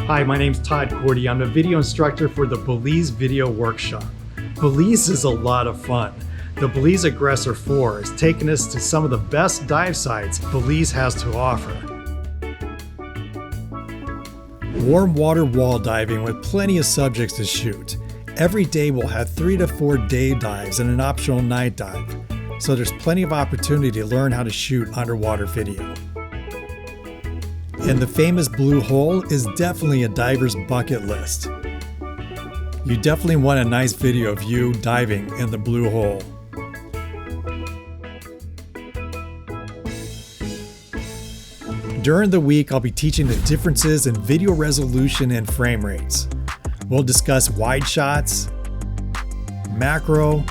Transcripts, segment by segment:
Hi, my name's Todd Kortte. I'm a video instructor for the Belize Video Workshop. Belize is a lot of fun. The Belize Aggressor 4 has taken us to some of the best dive sites Belize has to offer. Warm water wall diving with plenty of subjects to shoot. Every day we'll have 3 to 4 day dives and an optional night dive. So there's plenty of opportunity to learn how to shoot underwater video. And the famous blue hole is definitely a diver's bucket list. You definitely want a nice video of you diving in the blue hole. During the week, I'll be teaching the differences in video resolution and frame rates. We'll discuss wide shots, macro,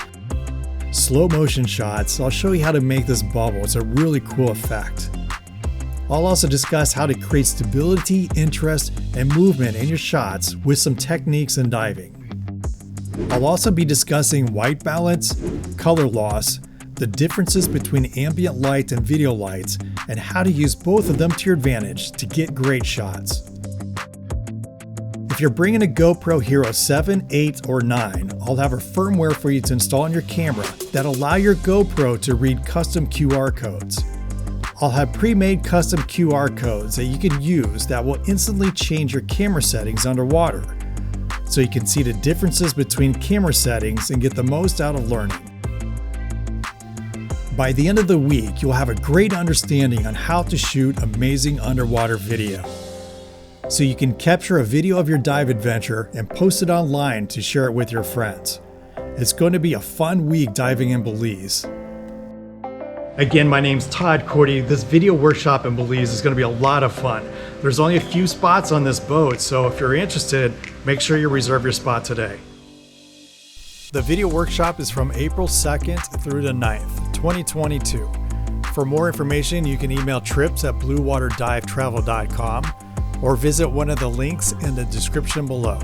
slow motion shots. I'll show you how to make this bubble. It's a really cool effect. I'll also discuss how to create stability, interest, and movement in your shots with some techniques in diving. I'll also be discussing white balance, color loss, the differences between ambient light and video lights, and how to use both of them to your advantage to get great shots. If you're bringing a GoPro Hero 7, 8, or 9, I'll have a firmware for you to install on your camera that allow your GoPro to read custom QR codes. I'll have pre-made custom QR codes that you can use that will instantly change your camera settings underwater, so you can see the differences between camera settings and get the most out of learning. By the end of the week, you'll have a great understanding on how to shoot amazing underwater video, so you can capture a video of your dive adventure and post it online to share it with your friends. It's going to be a fun week diving in Belize. Again, my name's Todd Kortte. This video workshop in Belize is going to be a lot of fun. There's only a few spots on this boat, so if you're interested, make sure you reserve your spot today. The video workshop is from April 2nd through the 9th, 2022. For more information, you can email trips@bluewaterdivetravel.com or visit one of the links in the description below.